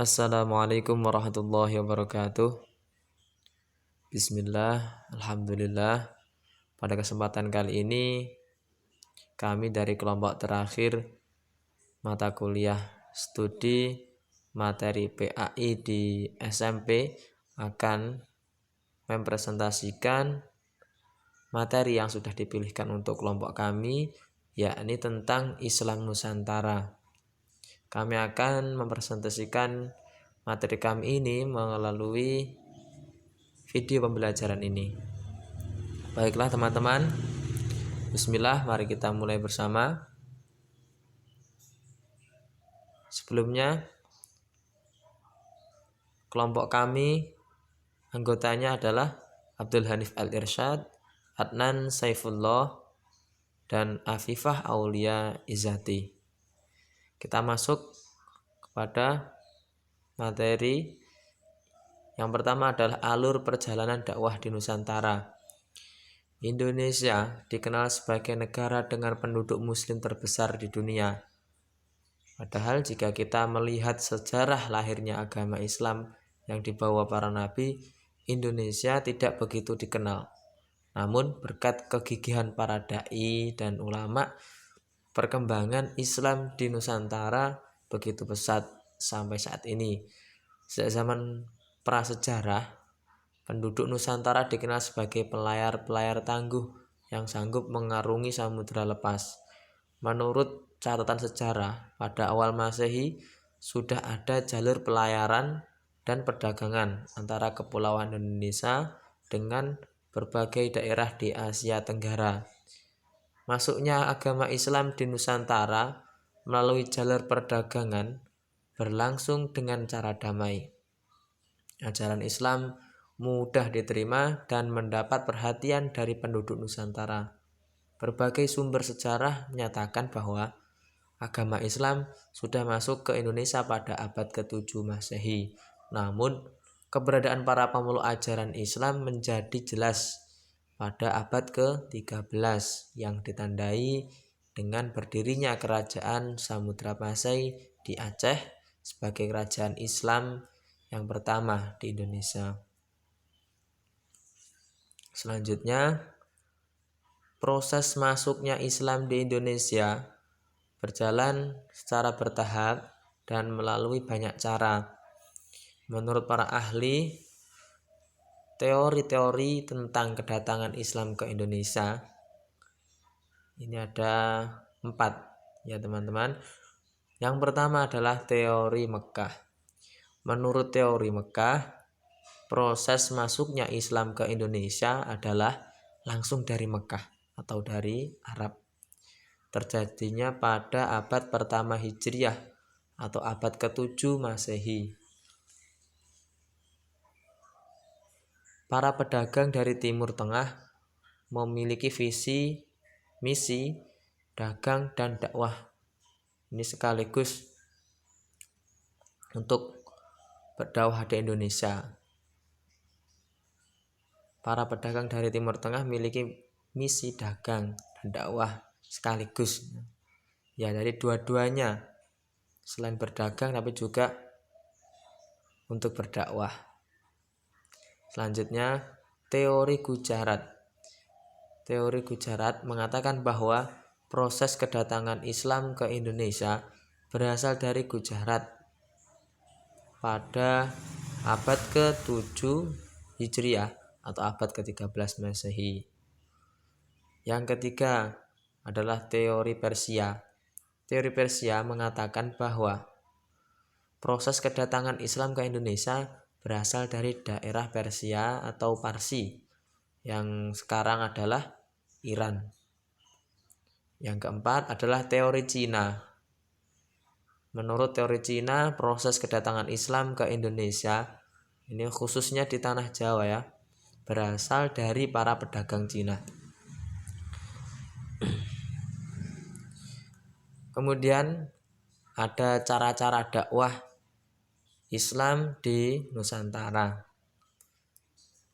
Assalamualaikum warahmatullahi wabarakatuh. Bismillah, alhamdulillah. Pada kesempatan kali ini kami dari kelompok terakhir mata kuliah studi materi PAI di SMP akan mempresentasikan materi yang sudah dipilihkan untuk kelompok kami, yakni tentang Islam Nusantara. Kami akan mempresentasikan materi kami ini melalui video pembelajaran ini. Baiklah teman-teman, bismillah, mari kita mulai bersama. Sebelumnya, kelompok kami anggotanya adalah Abdul Hanif Al-Irsyad, Adnan Saifullah, dan Afifah Aulia Izzati. Kita masuk kepada materi. Yang pertama adalah alur perjalanan dakwah di Nusantara. Indonesia dikenal sebagai negara dengan penduduk muslim terbesar di dunia. Padahal jika kita melihat sejarah lahirnya agama Islam yang dibawa para nabi, Indonesia tidak begitu dikenal. Namun berkat kegigihan para dai dan ulama, perkembangan Islam di Nusantara begitu pesat sampai saat ini. Sejak zaman prasejarah, penduduk Nusantara dikenal sebagai pelayar-pelayar tangguh yang sanggup mengarungi samudera lepas. Menurut catatan sejarah, pada awal Masehi sudah ada jalur pelayaran dan perdagangan antara kepulauan Indonesia dengan berbagai daerah di Asia Tenggara. Masuknya agama Islam di Nusantara melalui jalur perdagangan berlangsung dengan cara damai. Ajaran Islam mudah diterima dan mendapat perhatian dari penduduk Nusantara. Berbagai sumber sejarah menyatakan bahwa agama Islam sudah masuk ke Indonesia pada abad ke-7 Masehi. Namun, keberadaan para pemeluk ajaran Islam menjadi jelas pada abad ke-13 yang ditandai dengan berdirinya kerajaan Samudra Pasai di Aceh sebagai kerajaan Islam yang pertama di Indonesia. Selanjutnya, proses masuknya Islam di Indonesia berjalan secara bertahap dan melalui banyak cara. Menurut para ahli, teori-teori tentang kedatangan Islam ke Indonesia ini ada 4 ya teman-teman. Yang pertama adalah teori Mekah. Menurut teori Mekah, proses masuknya Islam ke Indonesia adalah langsung dari Mekah atau dari Arab. Terjadinya pada abad pertama Hijriah atau abad ke-7 Masehi. Para pedagang dari Timur Tengah memiliki visi, misi, dagang, dan dakwah. Ini sekaligus untuk berdakwah di Indonesia. Para pedagang dari Timur Tengah memiliki misi dagang dan dakwah sekaligus. Ya, dari dua-duanya, selain berdagang tapi juga untuk berdakwah. Selanjutnya, teori Gujarat. Teori Gujarat mengatakan bahwa proses kedatangan Islam ke Indonesia berasal dari Gujarat pada abad ke-7 Hijriah atau abad ke-13 Masehi. Yang ketiga adalah teori Persia. Teori Persia mengatakan bahwa proses kedatangan Islam ke Indonesia berasal dari daerah Persia atau Parsi yang sekarang adalah Iran. Yang keempat adalah teori Cina. Menurut teori Cina, proses kedatangan Islam ke Indonesia, ini khususnya di tanah Jawa ya, berasal dari para pedagang Cina. Kemudian ada cara-cara dakwah Islam di Nusantara.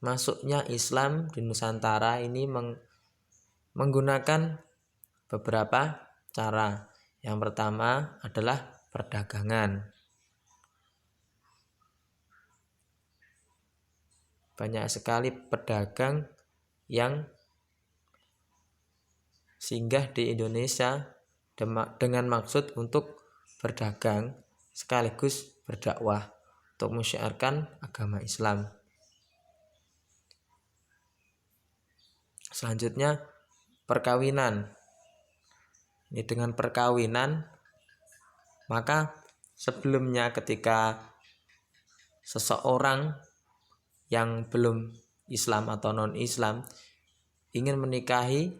Masuknya Islam di Nusantara ini menggunakan beberapa cara. Yang pertama adalah perdagangan. banyak sekali pedagang yang singgah di Indonesia dengan maksud untuk berdagang sekaligus berdakwah untuk mensyiarkan agama Islam. Selanjutnya perkawinan. Ini dengan perkawinan, maka sebelumnya ketika seseorang yang belum Islam atau non-Islam ingin menikahi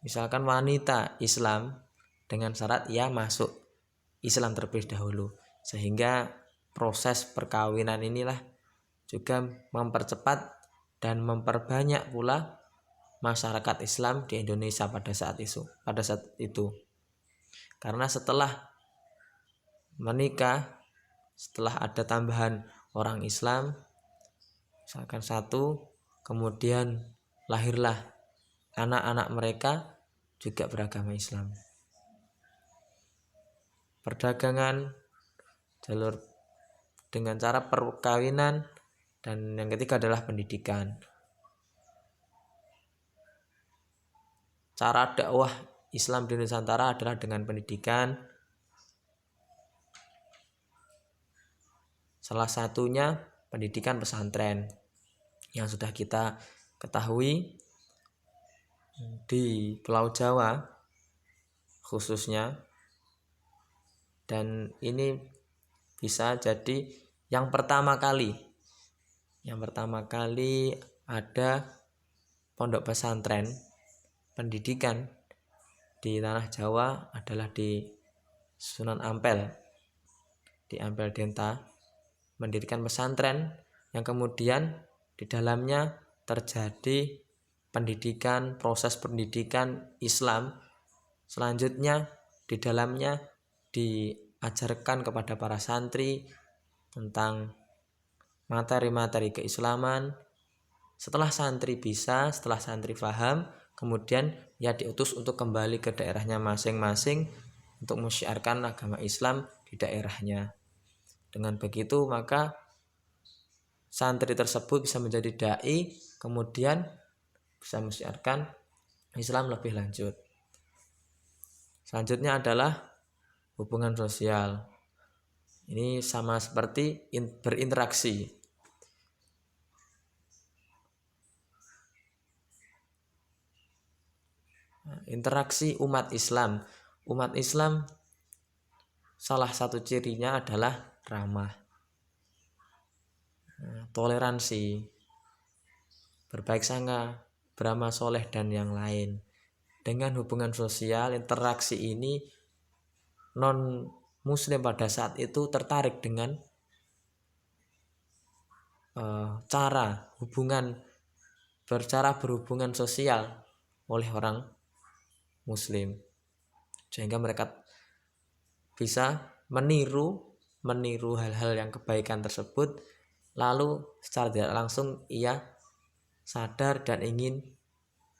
misalkan wanita Islam, dengan syarat ia masuk Islam terlebih dahulu, sehingga proses perkawinan inilah juga mempercepat dan memperbanyak pula masyarakat Islam di Indonesia pada saat itu. Karena setelah menikah, setelah ada tambahan orang Islam misalkan satu, kemudian lahirlah anak-anak mereka juga beragama Islam. Perdagangan, jalur dengan cara perkawinan, dan yang ketiga adalah pendidikan. Cara dakwah Islam di Nusantara adalah dengan pendidikan. Salah satunya pendidikan pesantren yang sudah kita ketahui di Pulau Jawa khususnya, dan ini bisa jadi yang pertama kali ada pondok pesantren pendidikan di tanah Jawa adalah di Sunan Ampel, di Ampel Denta, mendirikan pesantren yang kemudian di dalamnya terjadi pendidikan, proses pendidikan Islam. Selanjutnya di dalamnya diajarkan kepada para santri tentang materi-materi keislaman. Setelah santri paham, kemudian ia diutus untuk kembali ke daerahnya masing-masing untuk mensyiarkan agama Islam di daerahnya. Dengan begitu maka santri tersebut bisa menjadi dai, kemudian bisa mensyiarkan Islam lebih lanjut. Selanjutnya adalah hubungan sosial. Ini sama seperti berinteraksi. Interaksi umat Islam. Umat Islam salah satu cirinya adalah ramah, toleransi, berbaik sangka, beramal soleh, dan yang lain. Dengan hubungan sosial, interaksi ini non muslim pada saat itu tertarik dengan cara berhubungan sosial oleh orang muslim, sehingga mereka bisa meniru hal-hal yang kebaikan tersebut, lalu secara tidak langsung ia sadar dan ingin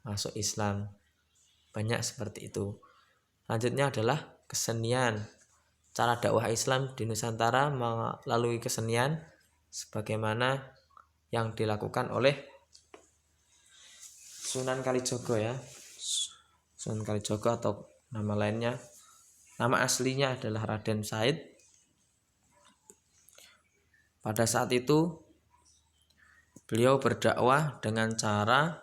masuk Islam. Banyak seperti itu. Selanjutnya adalah kesenian. Cara dakwah Islam di Nusantara melalui kesenian sebagaimana yang dilakukan oleh Sunan Kalijogo ya. Sunan Kalijogo atau nama lainnya, nama aslinya adalah Raden Said. Pada saat itu beliau berdakwah dengan cara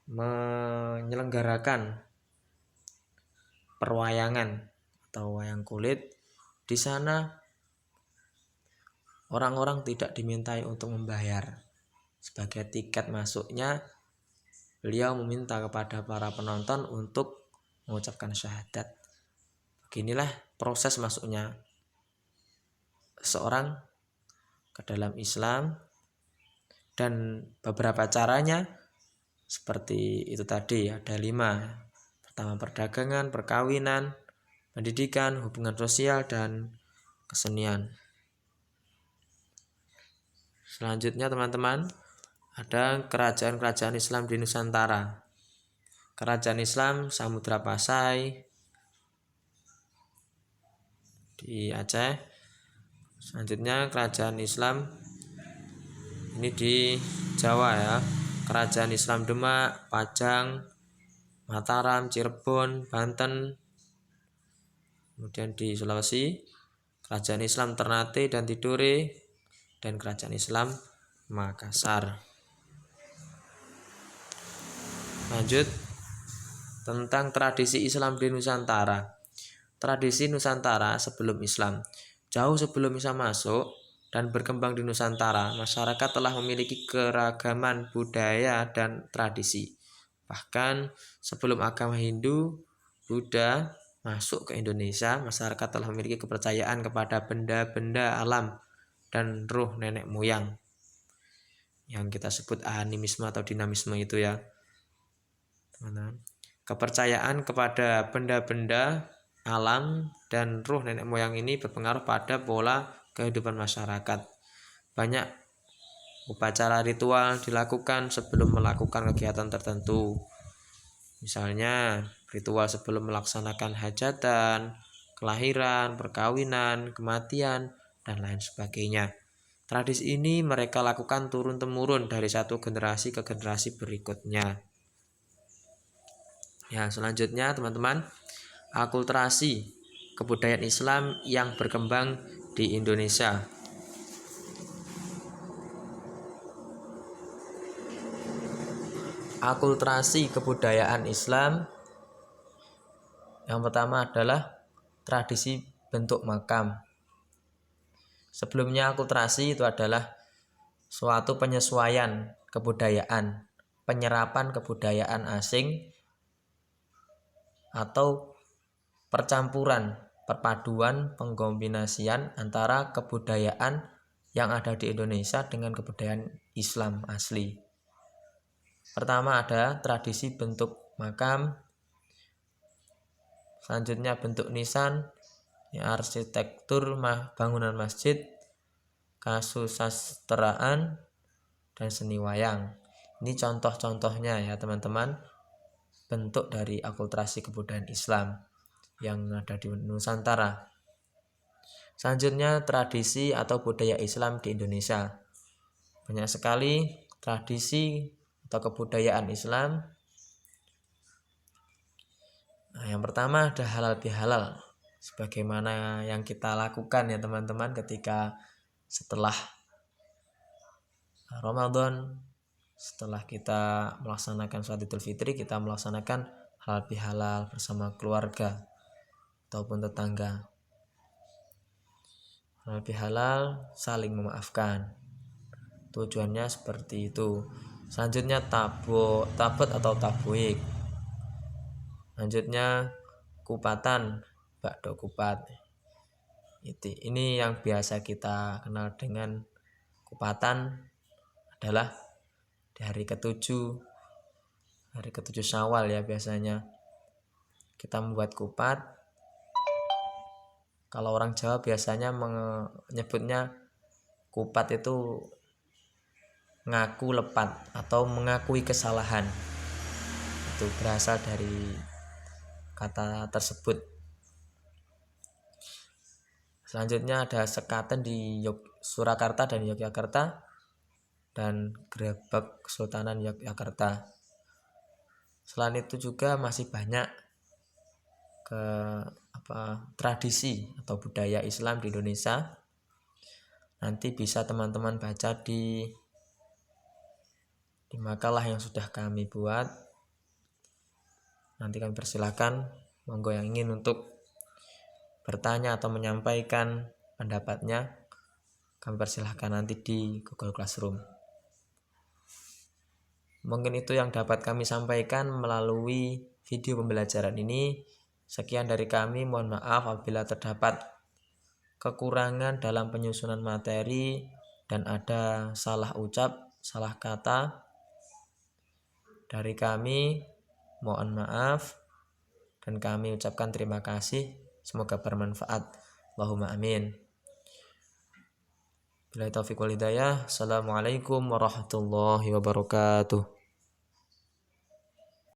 menyelenggarakan perwayangan atau wayang kulit. Di sana orang-orang tidak dimintai untuk membayar. Sebagai tiket masuknya, beliau meminta kepada para penonton untuk mengucapkan syahadat. Beginilah proses masuknya seorang ke dalam Islam, dan beberapa caranya seperti itu tadi, ada 5. Pertama, perdagangan, perkawinan, pendidikan, hubungan sosial, dan kesenian. Selanjutnya teman-teman, ada kerajaan-kerajaan Islam di Nusantara. Kerajaan Islam Samudra Pasai di Aceh. Selanjutnya kerajaan Islam Ini di Jawa ya. Kerajaan Islam Demak, Pajang, Mataram, Cirebon, Banten. Kemudian di Sulawesi, Kerajaan Islam Ternate dan Tidore, dan Kerajaan Islam Makassar. Lanjut tentang tradisi Islam di Nusantara. Tradisi Nusantara sebelum Islam. Jauh sebelum Islam masuk dan berkembang di Nusantara, masyarakat telah memiliki keragaman budaya dan tradisi. Bahkan sebelum agama Hindu, Buddha masuk ke Indonesia, masyarakat telah memiliki kepercayaan kepada benda-benda alam dan roh nenek moyang, yang kita sebut animisme atau dinamisme itu ya. Kepercayaan kepada benda-benda alam dan roh nenek moyang ini berpengaruh pada pola kehidupan masyarakat. Banyak upacara ritual dilakukan sebelum melakukan kegiatan tertentu. Misalnya ritual sebelum melaksanakan hajatan, kelahiran, perkawinan, kematian, dan lain sebagainya. Tradisi ini mereka lakukan turun-temurun dari satu generasi ke generasi berikutnya. Ya, selanjutnya teman-teman, akulturasi kebudayaan Islam yang berkembang di Indonesia. Akulturasi kebudayaan Islam yang pertama adalah tradisi bentuk makam. Sebelumnya akulturasi itu adalah suatu penyesuaian kebudayaan, penyerapan kebudayaan asing, atau percampuran, perpaduan, pengkombinasian antara kebudayaan yang ada di Indonesia dengan kebudayaan Islam asli. Pertama ada tradisi bentuk makam, selanjutnya bentuk nisan, ya, arsitektur bangunan masjid, kasusastraan, dan seni wayang. Ini contoh-contohnya ya teman-teman, bentuk dari akulturasi kebudayaan Islam yang ada di Nusantara. Selanjutnya tradisi atau budaya Islam di Indonesia. Banyak sekali tradisi atau kebudayaan Islam. Nah, yang pertama ada halal bihalal, sebagaimana yang kita lakukan ya teman-teman ketika setelah Ramadan, setelah kita melaksanakan sholat Idul Fitri, kita melaksanakan halal bihalal bersama keluarga ataupun tetangga. Halal bihalal saling memaafkan, tujuannya seperti itu. Selanjutnya tabut atau tabuik. Selanjutnya kupatan, bakdo kupat. Ini yang biasa kita kenal dengan kupatan adalah di hari ke-7 Syawal ya, biasanya kita membuat kupat. Kalau orang Jawa biasanya menyebutnya kupat itu ngaku lepat atau mengakui kesalahan. Itu berasal dari kata tersebut. Selanjutnya ada sekaten di Surakarta dan Yogyakarta, dan grebek Kesultanan Yogyakarta. Selain itu juga masih banyak tradisi atau budaya Islam di Indonesia. Nanti bisa teman-teman baca di makalah yang sudah kami buat. Nanti kami persilakan, monggo yang ingin untuk bertanya atau menyampaikan pendapatnya, kami persilahkan nanti di Google Classroom. Mungkin itu yang dapat kami sampaikan melalui video pembelajaran ini. Sekian dari kami, mohon maaf apabila terdapat kekurangan dalam penyusunan materi dan ada salah ucap, salah kata. Dari kami mohon maaf dan kami ucapkan terima kasih. Semoga bermanfaat. Allahumma amin. Billahi taufiq wal hidayah. Assalamualaikum warahmatullahi wabarakatuh.